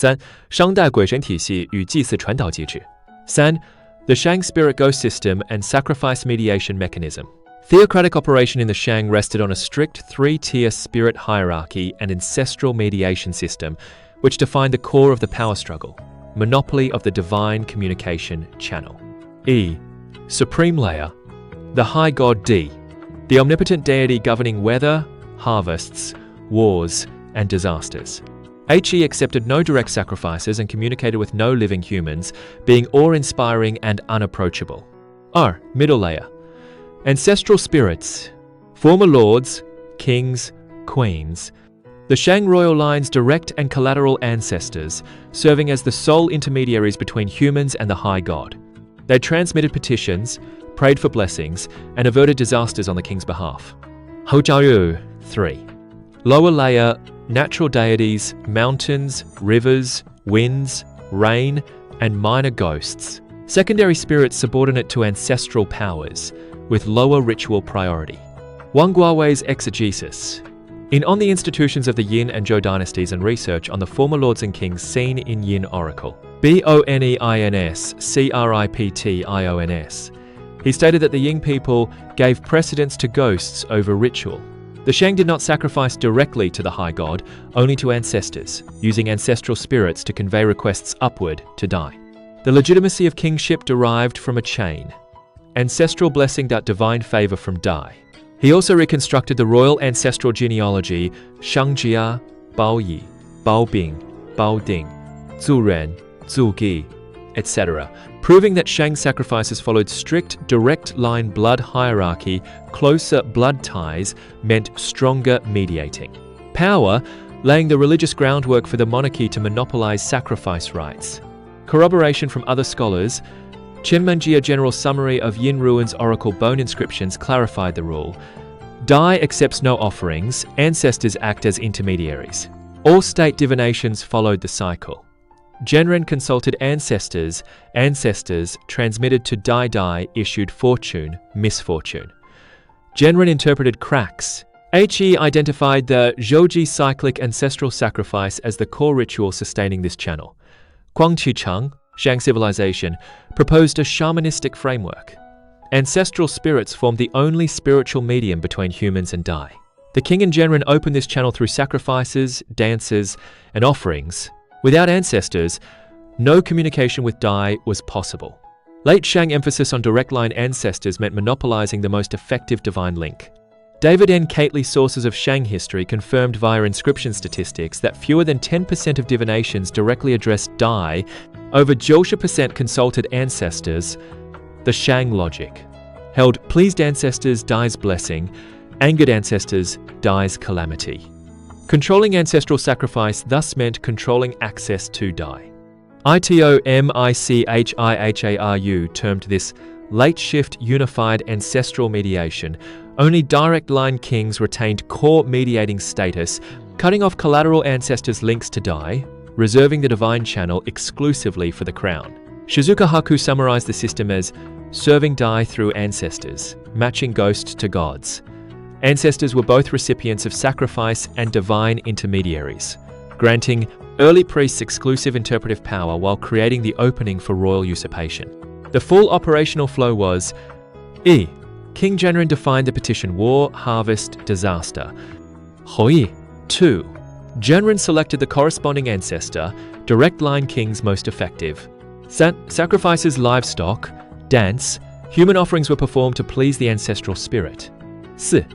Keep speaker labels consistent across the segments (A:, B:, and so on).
A: 3. 商代鬼神体系与祭祀传导机制。3. The Shang spirit ghost system and sacrifice mediation mechanism. Theocratic operation in the Shang rested on a strict three-tier spirit hierarchy and ancestral mediation system, which defined the core of the power struggle, monopoly of the divine communication channel. E. Supreme layer. The high god D, the omnipotent deity governing weather, harvests, wars, and disasters. He accepted no direct sacrifices and communicated with no living humans, being awe-inspiring and unapproachable. R. Middle layer. Ancestral spirits, former lords, kings, queens. The Shang royal line's direct and collateral ancestors, serving as the sole intermediaries between humans and the high god. They transmitted petitions, prayed for blessings, and averted disasters on the king's behalf. Hou Jiaoyu 3. Lower layer, natural deities, mountains, rivers, winds, rain, and minor ghosts. Secondary spirits subordinate to ancestral powers, with lower ritual priority. Wang Guowei's exegesis. In On the Institutions of the Yin and Zhou Dynasties and Research on the Former Lords and Kings Seen in Yin Oracle. Boneins Criptions. He stated that the Ying people gave precedence to ghosts over ritual. The Shang did not sacrifice directly to the high god, only to ancestors, using ancestral spirits to convey requests upward to Dai. The legitimacy of kingship derived from a chain. Ancestral blessing that divine favor from Dai. He also reconstructed the royal ancestral genealogy Shangjia, Baoyi, Baobing, Baoding, Zuren, Zugi, etc., proving that Shang sacrifices followed strict direct line blood hierarchy. Closer blood ties meant stronger mediating. Power, laying the religious groundwork for the monarchy to monopolize sacrifice rites. Corroboration from other scholars. Chenmanjia General Summary of Yin Ruins Oracle Bone Inscriptions clarified the rule. Dai accepts no offerings, ancestors act as intermediaries. All state divinations followed the cycle. Genren consulted ancestors, ancestors transmitted to Dai issued fortune, misfortune. Genren interpreted cracks. He identified the Zhouji cyclic ancestral sacrifice as the core ritual sustaining this channel. Guangqicheng, Shang civilization, proposed a shamanistic framework. Ancestral spirits formed the only spiritual medium between humans and Dai. The king and Genren opened this channel through sacrifices, dances, and offerings. Without ancestors, no communication with Dai was possible. Late Shang emphasis on direct line ancestors meant monopolizing the most effective divine link. David N. Cately sources of Shang history confirmed via inscription statistics that fewer than 10% of divinations directly addressed Dai. Over 90% consulted ancestors. The Shang logic held pleased ancestors Dai's blessing, angered ancestors Dai's calamity. Controlling ancestral sacrifice thus meant controlling access to Dai. ITOMICHIHARU termed this late shift unified ancestral mediation. Only direct line kings retained core mediating status, cutting off collateral ancestors' links to Dai, reserving the divine channel exclusively for the crown. Shizuka Haku summarized the system as serving Dai through ancestors, matching ghosts to gods. Ancestors were both recipients of sacrifice and divine intermediaries, granting early priests exclusive interpretive power while creating the opening for royal usurpation. The full operational flow was E. King Genren defined the petition war, harvest, disaster. Hoi. 2. Genren selected the corresponding ancestor, direct line kings most effective. Sacrifices livestock, dance, human offerings were performed to please the ancestral spirit. 4.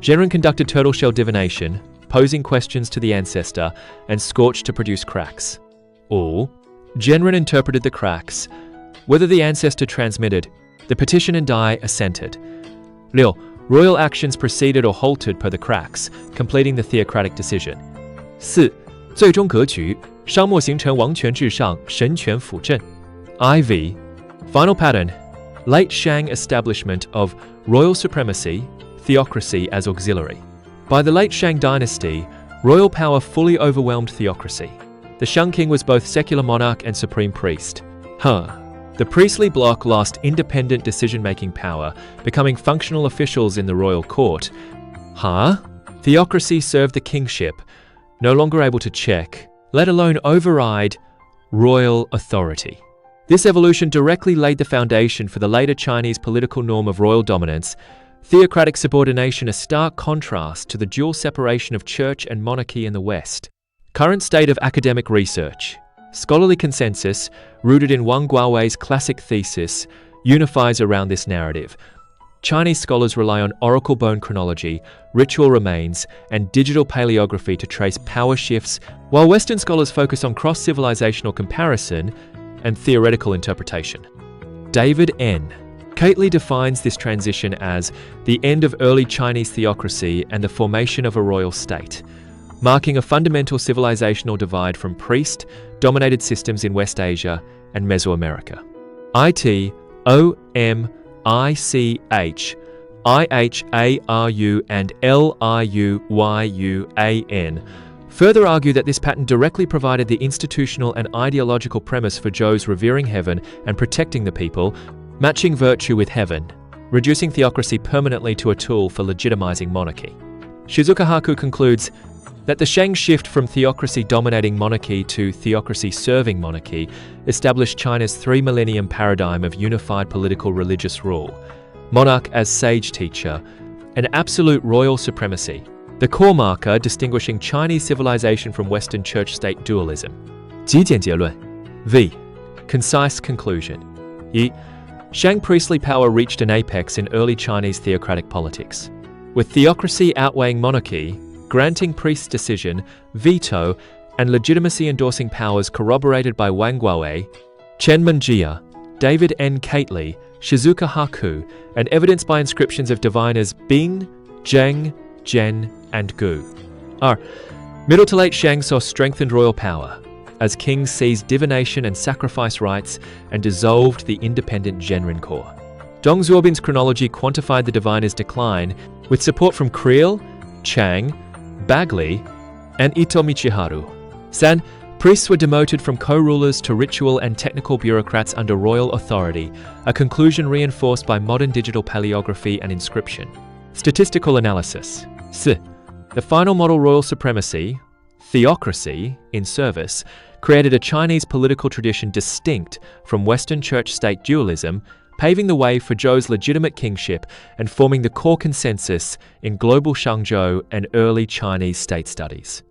A: Genren conducted turtle shell divination, posing questions to the ancestor, and scorched to produce cracks. All. Genren interpreted the cracks. Whether the ancestor transmitted, the petition and Dai assented. 6. Royal actions proceeded or halted per the cracks, completing the theocratic decision. 4. 最终格局，商末形成王权至上，神权辅政。IV. Final pattern. Late Shang establishment of royal supremacy, theocracy as auxiliary. By the late Shang dynasty, royal power fully overwhelmed theocracy. The Shang king was both secular monarch and supreme priest. The priestly bloc lost independent decision-making power, becoming functional officials in the royal court. Theocracy served the kingship, no longer able to check, let alone override royal authority. This evolution directly laid the foundation for the later Chinese political norm of royal dominance, theocratic subordination, a stark contrast to the dual separation of church and monarchy in the West. Current state of academic research. Scholarly consensus, rooted in Wang Guowei's classic thesis, unifies around this narrative. Chinese scholars rely on oracle bone chronology, ritual remains, and digital paleography to trace power shifts, while Western scholars focus on cross-civilizational comparison and theoretical interpretation. David N. Cately defines this transition as the end of early Chinese theocracy and the formation of a royal state, marking a fundamental civilizational divide from priest-dominated systems in West Asia and Mesoamerica. ITOMICH, IHARU, and LIUYUAN further argue that this pattern directly provided the institutional and ideological premise for Zhou's revering heaven and protecting the people, matching virtue with heaven, reducing theocracy permanently to a tool for legitimizing monarchy. Shizuka Haku concludes that the Shang shift from theocracy-dominating monarchy to theocracy-serving monarchy established China's three-millennium paradigm of unified political religious rule, monarch as sage teacher, and absolute royal supremacy, the core marker distinguishing Chinese civilization from Western church-state dualism. 极简结论 V. Concise conclusion 1. Shang priestly power reached an apex in early Chinese theocratic politics, with theocracy outweighing monarchy, granting priest's decision, veto, and legitimacy endorsing powers corroborated by Wang Guowei, Chen Menjia, David N. Cately, Shizuka Haku, and evidenced by inscriptions of diviners Bing, Zheng, Zhen, and Gu. R. Middle to late Shang saw strengthened royal power, as kings seized divination and sacrifice rites and dissolved the independent Zhenren core. Dong Zuobin's chronology quantified the diviner's decline, with support from Creel, Chang, Bagley, and Ito Michiharu. San, priests were demoted from co-rulers to ritual and technical bureaucrats under royal authority, a conclusion reinforced by modern digital paleography and inscription. Statistical analysis. S. The final model royal supremacy, theocracy, in service, created a Chinese political tradition distinct from Western church-state dualism, paving the way for Zhou's legitimate kingship and forming the core consensus in global Shangzhou and early Chinese state studies.